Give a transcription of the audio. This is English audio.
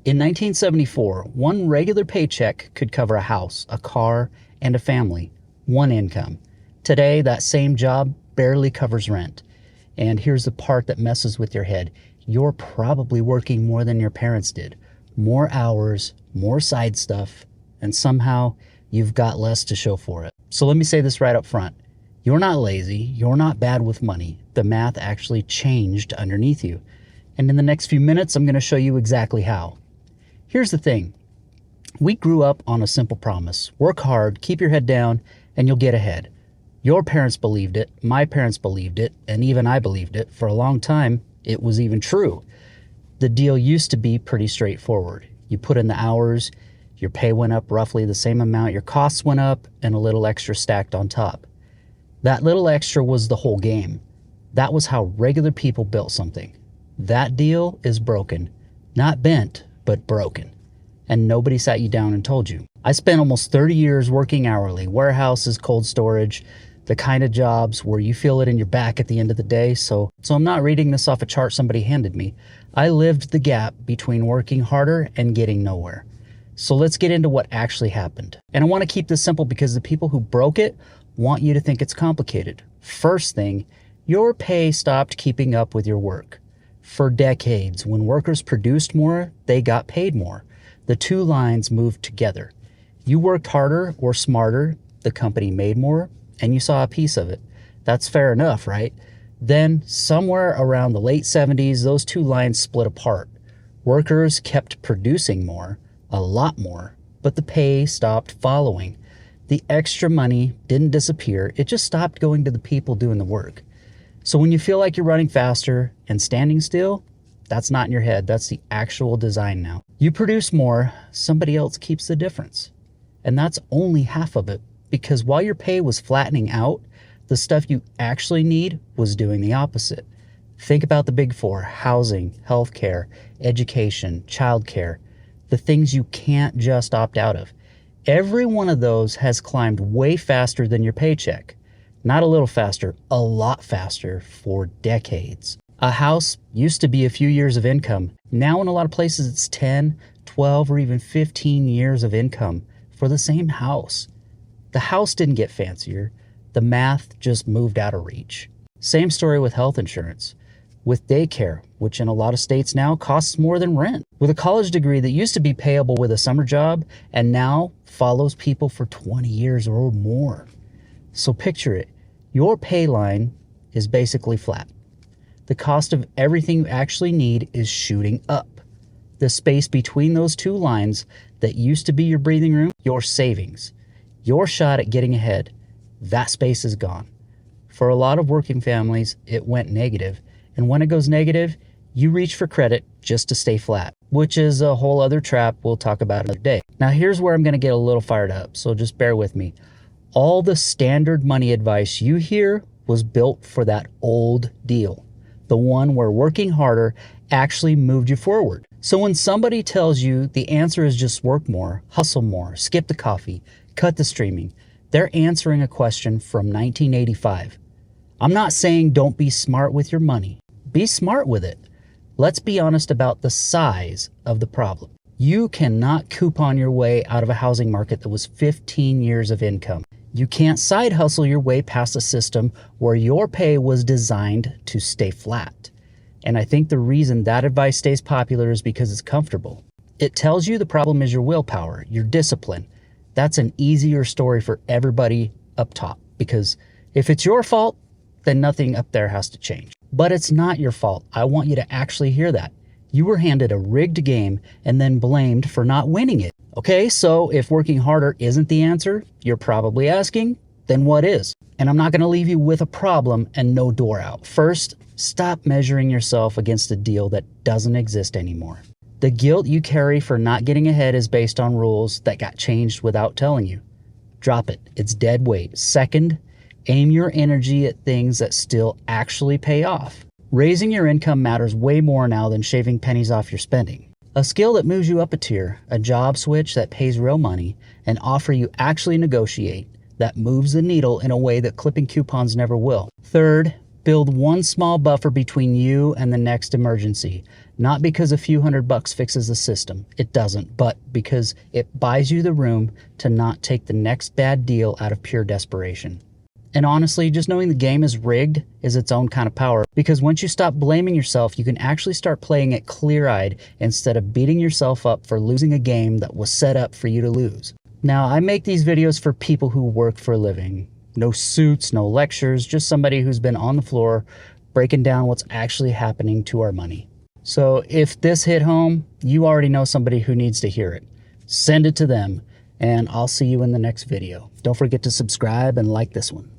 In 1974, one regular paycheck could cover a house, a car, and a family. One income. Today, that same job barely covers rent. And here's the part that messes with your head. You're probably working more than your parents did. More hours, more side stuff, and somehow you've got less to show for it. So let me say this right up front. You're not lazy. You're not bad with money. The math actually changed underneath you. And in the next few minutes, I'm going to show you exactly how. Here's the thing. We grew up on a simple promise. Work hard, keep your head down, and you'll get ahead. Your parents believed it, my parents believed it, and even I believed it. For a long time, it was even true. The deal used to be pretty straightforward. You put in the hours, your pay went up roughly the same amount, your costs went up, and a little extra stacked on top. That little extra was the whole game. That was how regular people built something. That deal is broken. Not bent, but broken. And nobody sat you down and told you. I spent almost 30 years working hourly, warehouses, cold storage, the kind of jobs where you feel it in your back at the end of the day. So I'm not reading this off a chart somebody handed me. I lived the gap between working harder and getting nowhere. So let's get into what actually happened. And I want to keep this simple because the people who broke it want you to think it's complicated. First thing, your pay stopped keeping up with your work. For decades, when workers produced more, they got paid more. The two lines moved together. You worked harder or smarter, the company made more, and you saw a piece of it. That's fair enough, right? Then, somewhere around the late 70s, those two lines split apart. Workers kept producing more, a lot more, but the pay stopped following. The extra money didn't disappear, it just stopped going to the people doing the work. So when you feel like you're running faster and standing still, that's not in your head, that's the actual design now. You produce more, somebody else keeps the difference. And that's only half of it, because while your pay was flattening out, the stuff you actually need was doing the opposite. Think about the big four: housing, healthcare, education, childcare, the things you can't just opt out of. Every one of those has climbed way faster than your paycheck. Not a little faster, a lot faster for decades. A house used to be a few years of income. Now in a lot of places it's 10, 12, or even 15 years of income for the same house. The house didn't get fancier. The math just moved out of reach. Same story with health insurance. With daycare, which in a lot of states now costs more than rent. With a college degree that used to be payable with a summer job and now follows people for 20 years or more. So picture it. Your pay line is basically flat. The cost of everything you actually need is shooting up. The space between those two lines that used to be your breathing room, your savings, your shot at getting ahead, that space is gone. For a lot of working families, it went negative. And when it goes negative, you reach for credit just to stay flat, which is a whole other trap we'll talk about another day. Now here's where I'm going to get a little fired up, so just bear with me. All the standard money advice you hear was built for that old deal, the one where working harder actually moved you forward. So when somebody tells you the answer is just work more, hustle more, skip the coffee, cut the streaming, they're answering a question from 1985. I'm not saying don't be smart with your money. Be smart with it. Let's be honest about the size of the problem. You cannot coupon your way out of a housing market that was 15 years of income. You can't side hustle your way past a system where your pay was designed to stay flat. And I think the reason that advice stays popular is because it's comfortable. It tells you the problem is your willpower, your discipline. That's an easier story for everybody up top, because if it's your fault, then nothing up there has to change. But it's not your fault. I want you to actually hear that. You were handed a rigged game and then blamed for not winning it. Okay, so if working harder isn't the answer, you're probably asking, then what is? And I'm not going to leave you with a problem and no door out. First, stop measuring yourself against a deal that doesn't exist anymore. The guilt you carry for not getting ahead is based on rules that got changed without telling you. Drop it. It's dead weight. Second, aim your energy at things that still actually pay off. Raising your income matters way more now than shaving pennies off your spending. A skill that moves you up a tier, a job switch that pays real money, an offer you actually negotiate that moves the needle in a way that clipping coupons never will. Third, build one small buffer between you and the next emergency. Not because a few $100 fixes the system. It doesn't, but because it buys you the room to not take the next bad deal out of pure desperation. And honestly, just knowing the game is rigged is its own kind of power, because once you stop blaming yourself, you can actually start playing it clear-eyed instead of beating yourself up for losing a game that was set up for you to lose. Now, I make these videos for people who work for a living. No suits, no lectures, just somebody who's been on the floor breaking down what's actually happening to our money. So if this hit home, you already know somebody who needs to hear it. Send it to them, and I'll see you in the next video. Don't forget to subscribe and like this one.